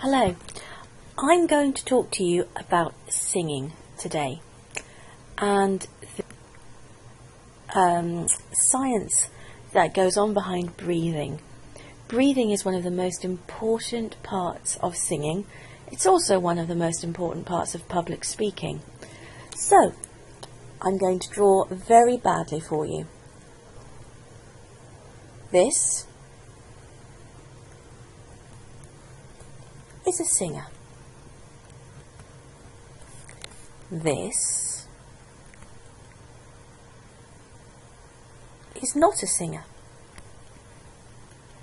Hello, I'm going to talk to you about singing today and the science that goes on behind breathing. Breathing is one of the most important parts of singing. It's also one of the most important parts of public speaking. So, I'm going to draw very badly for you. This is a singer. This is not a singer.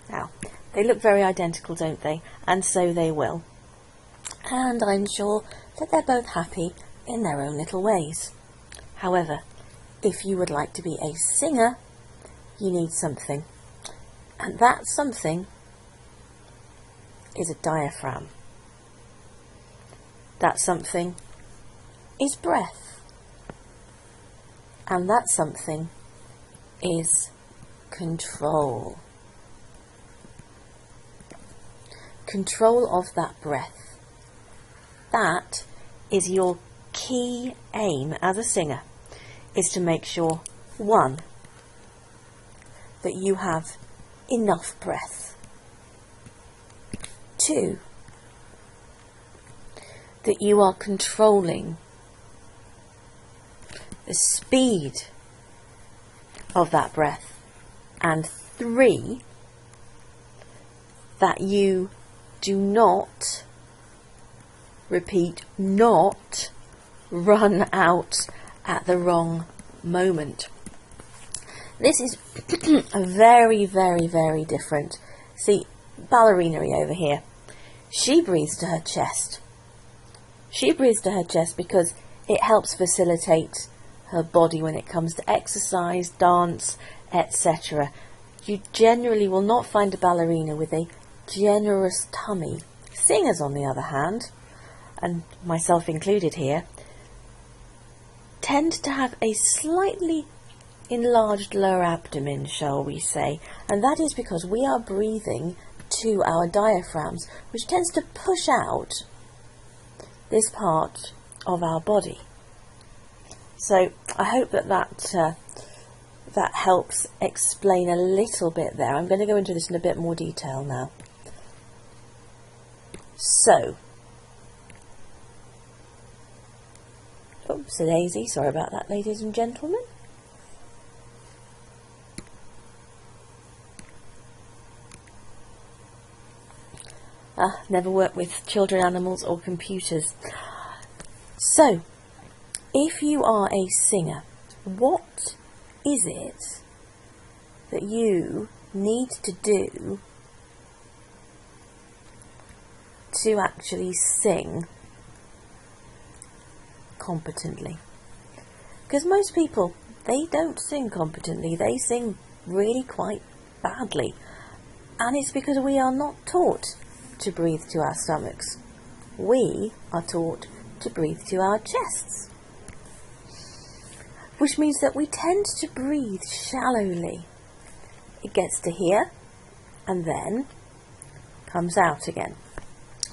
Now, they look very identical, don't they? And so they will. And I'm sure that they're both happy in their own little ways. However, if you would like to be a singer, you need something. And that something is a diaphragm. That something is breath. And that something is control. Control of that breath. That is your key aim as a singer, is to make sure, one, that you have enough breath. Two, that you are controlling the speed of that breath. And three, that you do not, repeat, not run out at the wrong moment. This is very, very, very different. See, ballerina over here, she breathes to her chest. She breathes to her chest because it helps facilitate her body when it comes to exercise, dance, etc. You generally will not find a ballerina with a generous tummy. Singers, on the other hand, and myself included here, tend to have a slightly enlarged lower abdomen, shall we say, and that is because we are breathing to our diaphragms, which tends to push out this part of our body. So I hope that helps explain a little bit there. I'm going to go into this in a bit more detail now. So, oops, a daisy, sorry about that, ladies and gentlemen. Never worked with children, animals or computers. So, if you are a singer, what is it that you need to do to actually sing competently? Because most people, they don't sing competently, they sing really quite badly. And it's because we are not taught to breathe to our stomachs. We are taught to breathe to our chests, which means that we tend to breathe shallowly. It gets to here and then comes out again.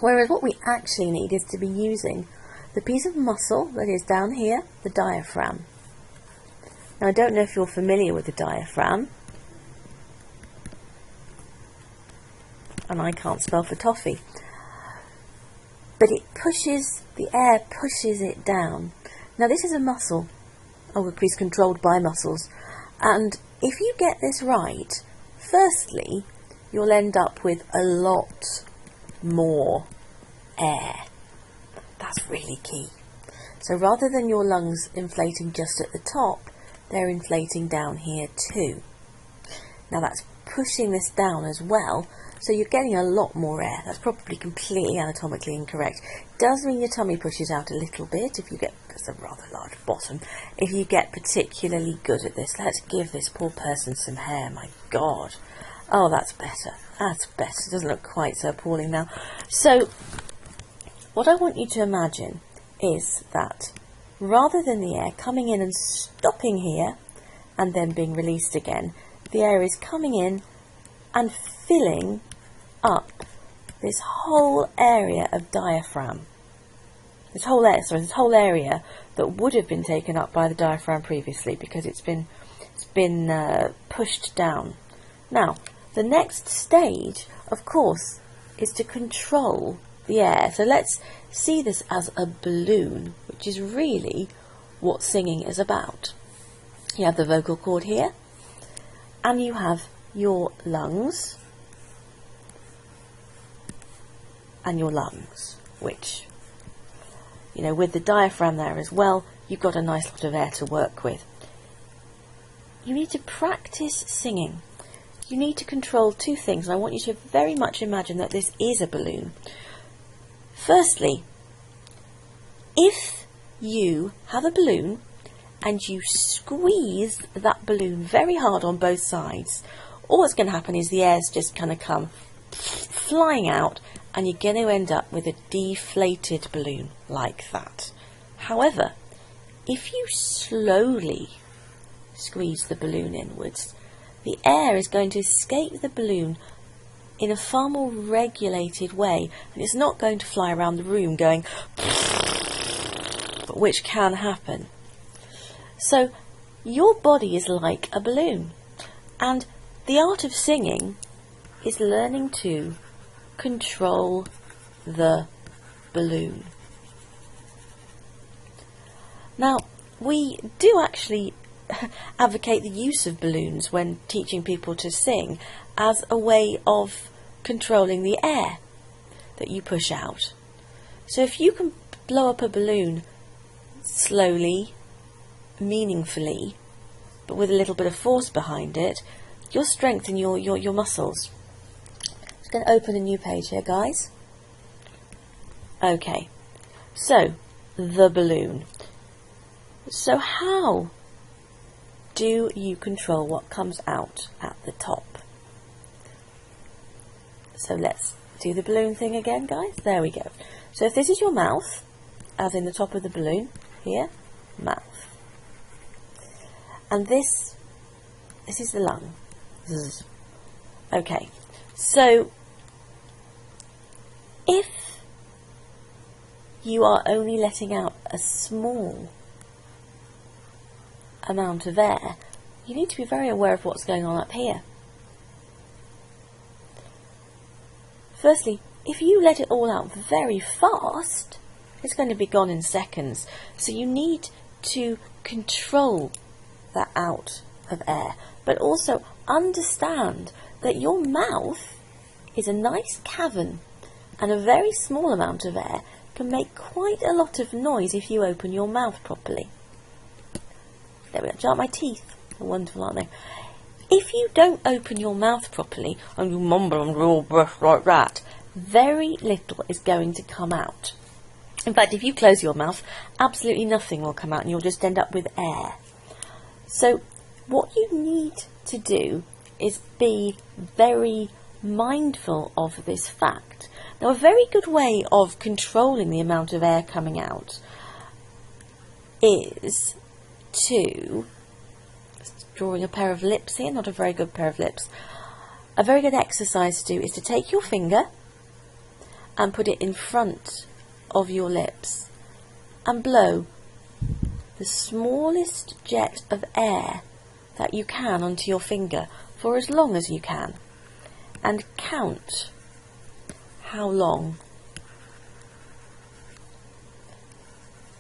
Whereas what we actually need is to be using the piece of muscle that is down here, the diaphragm. Now, I don't know if you're familiar with the diaphragm, and I can't spell for toffee, but it pushes, the air pushes it down. Now, this is a muscle, it's controlled by muscles, and if you get this right, firstly, you'll end up with a lot more air. That's really key. So rather than your lungs inflating just at the top, they're inflating down here too. Now that's pushing this down as well, so you're getting a lot more air. That's probably completely anatomically incorrect. Does mean your tummy pushes out a little bit if you get, there's a rather large bottom, if you get particularly good at this. Let's give this poor person some hair, my God. Oh, that's better. That's better. It doesn't look quite so appalling now. So, what I want you to imagine is that rather than the air coming in and stopping here and then being released again, the air is coming in and filling up this whole area of diaphragm. This whole area that would have been taken up by the diaphragm previously because it's been pushed down. Now, the next stage, of course, is to control the air. So let's see this as a balloon, which is really what singing is about. You have the vocal cord here, and you have your lungs, and your lungs, which, you know, with the diaphragm there as well, you've got a nice lot of air to work with. You need to practice singing. You need to control two things, and I want you to very much imagine that this is a balloon. Firstly, if you have a balloon and you squeeze that balloon very hard on both sides, all that's going to happen is the air's just going to come flying out, and you're going to end up with a deflated balloon like that. However, if you slowly squeeze the balloon inwards, the air is going to escape the balloon in a far more regulated way, and it's not going to fly around the room going, which can happen. So your body is like a balloon, and the art of singing is learning to control the balloon. Now, we do actually advocate the use of balloons when teaching people to sing as a way of controlling the air that you push out. So if you can blow up a balloon slowly, meaningfully, but with a little bit of force behind it, you'll strengthen your muscles. I'm just going to open a new page here, guys. Okay, so the balloon. So how do you control what comes out at the top? So let's do the balloon thing again, guys. There we go. So if this is your mouth, as in the top of the balloon, here, mouth. And this is the lung. Zzz. Okay, so if you are only letting out a small amount of air, you need to be very aware of what's going on up here. Firstly, if you let it all out very fast, it's going to be gone in seconds. So you need to control that out of air, but also understand that your mouth is a nice cavern, and a very small amount of air can make quite a lot of noise if you open your mouth properly. There we go. Aren't my teeth wonderful, aren't they? If you don't open your mouth properly and you mumble under your breath like that, very little is going to come out. In fact, if you close your mouth, absolutely nothing will come out and you'll just end up with air. So what you need to do is be very mindful of this fact. Now, a very good way of controlling the amount of air coming out is to, drawing a pair of lips here, not a very good pair of lips. A very good exercise to do is to take your finger and put it in front of your lips and blow the smallest jet of air that you can onto your finger for as long as you can, and count how long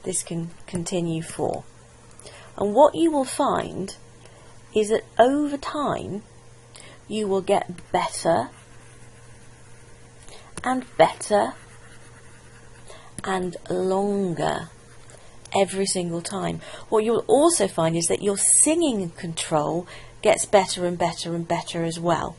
this can continue for. And what you will find is that over time you will get better and better and longer every single time. What you'll also find is that your singing control gets better and better and better as well.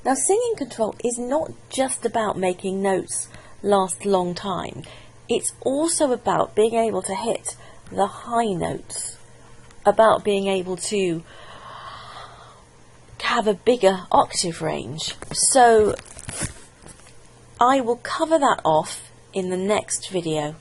Now, singing control is not just about making notes last a long time. It's also about being able to hit the high notes, about being able to have a bigger octave range. So I will cover that off in the next video.